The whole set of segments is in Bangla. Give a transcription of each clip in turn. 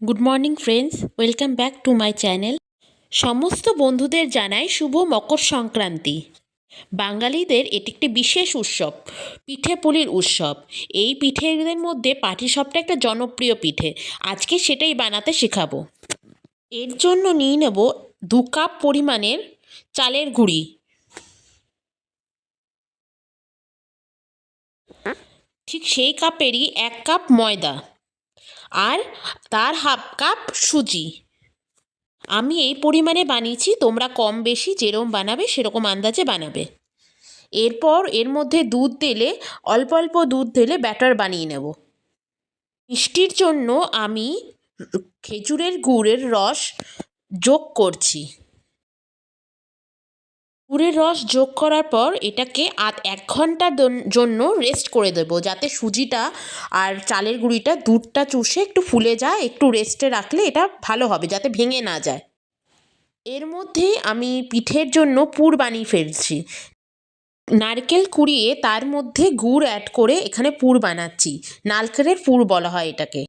Good morning friends, welcome back to my channel. সমস্ত বন্ধুদের জানাই শুভ মকর সংক্রান্তি। বাঙালিদের এটি একটি বিশেষ উৎসব, পিঠে পুলির উৎসব। এই পিঠেদের মধ্যে পাটিসাপটা একটা জনপ্রিয় পিঠে। আজকে সেটাই বানাতে শেখাবো। এর জন্য নিয়ে নেব 2 কাপ পরিমাণের চালের গুঁড়ি, ঠিক সেই কাপেরই 1 কাপ ময়দা, আর তার হাফ কাপ সুজি। আমি এই পরিমাণে বানিয়েছি, তোমরা কম বেশি যেরকম বানাবে সেরকম আন্দাজে বানাবে। এরপর এর মধ্যে দুধ দিলে, অল্প অল্প দুধ ঢেলে ব্যাটার বানিয়ে নেব। মিষ্টির জন্য আমি খেজুরের গুড়ের রস যোগ করছি। গুড়ের রস যোগ করার পর এটাকে 1 ঘন্টার জন্য রেস্ট করে দেবো, যাতে সুজিটা আর চালের গুঁড়িটা দুধটা চুষে একটু ফুলে যায়। একটু রেস্টে রাখলে এটা ভালো হবে, যাতে ভেঙে না যায়। এর মধ্যে আমি পিঠের জন্য পুর বানিয়ে ফেলছি। নারকেল কুড়িয়ে তার মধ্যে গুড় অ্যাড করে এখানে পুর বানাচ্ছি। নারকেলের পুর বলা হয় এটাকে।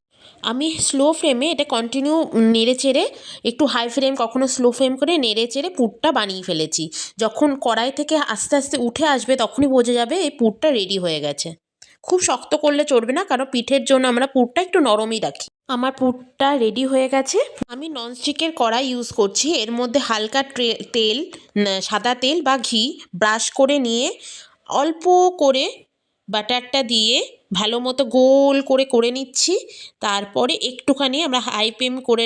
আমি স্লো ফ্লেমে এটা কন্টিনিউ নেড়ে চেড়ে, একটু হাই ফ্লেম কখনো স্লো ফ্লেম করে নেড়ে চেড়ে পুরটা বানিয়ে ফেলেছি। যখন কড়াই থেকে আস্তে আস্তে উঠে আসবে তখনই বোঝা যাবে এই পুরটা রেডি হয়ে গেছে। খুব শক্ত করলে চলবে না, কারণ পিঠের জন্য আমরা পুরটা একটু নরমই রাখি। আমার পুরটা রেডি হয়ে গেছে। আমি ননস্টিকের কড়াই ইউজ করছি। এর মধ্যে হালকা তেল, সাদা তেল বা ঘি ব্রাশ করে নিয়ে অল্প করে বাটারটা দিয়ে ভালো মতো গোল করে নিচ্ছি। তারপরে একটুখানি আমরা হাই ফ্লেম করে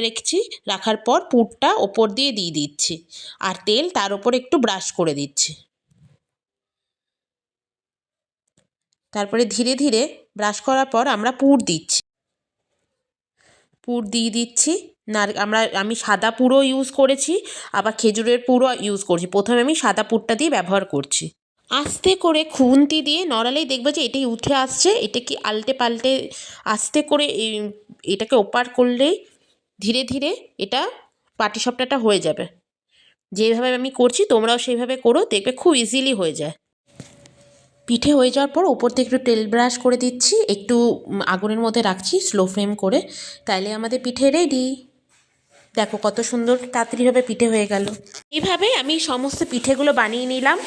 রাখার পর পুরটা ওপর দিয়ে দিচ্ছি, আর তেল তার ওপর একটু ব্রাশ করে দিচ্ছি। তারপরে ধীরে ধীরে ব্রাশ করার পর আমরা পুর দিচ্ছি। আমি সাদা পুরও ইউজ করেছি, আবার খেজুরের পুরও ইউজ করছি। প্রথমে আমি সাদা পুরটা দিয়ে ব্যবহার করছি। আস্তে করে খুন্তি দিয়ে নড়ালেই দেখবে যে এটাই উঠে আসছে। এটাকে আলটে পাল্টে আস্তে করে এটাকে ওপার করলেই ধীরে ধীরে এটা পাটিসাপটাটা হয়ে যাবে। যেভাবে আমি করছি তোমরাও সেইভাবে করো, দেখবে খুব ইজিলি হয়ে যায়। পিঠে হয়ে যাওয়ার পর ওপর থেকে একটু তেল ব্রাশ করে দিচ্ছি, একটু আগুনের মধ্যে রাখছি স্লো ফ্লেম করে। তাইলে আমাদের পিঠে রেডি। দেখো কত সুন্দর তাড়াতাড়িভাবে পিঠে হয়ে গেল। এইভাবে আমি সমস্ত পিঠেগুলো বানিয়ে নিলাম।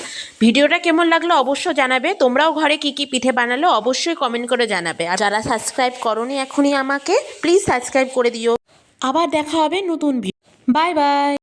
ভিডিওটা কেমন লাগলো অবশ্যই জানাবে। তোমরাও ঘরে কী কী পিঠে বানালো অবশ্যই কমেন্ট করে জানাবে। আর যারা সাবস্ক্রাইব করোনি এখনই আমাকে প্লিজ সাবস্ক্রাইব করে দিও। আবার দেখা হবে নতুন ভিডিও। Bye bye.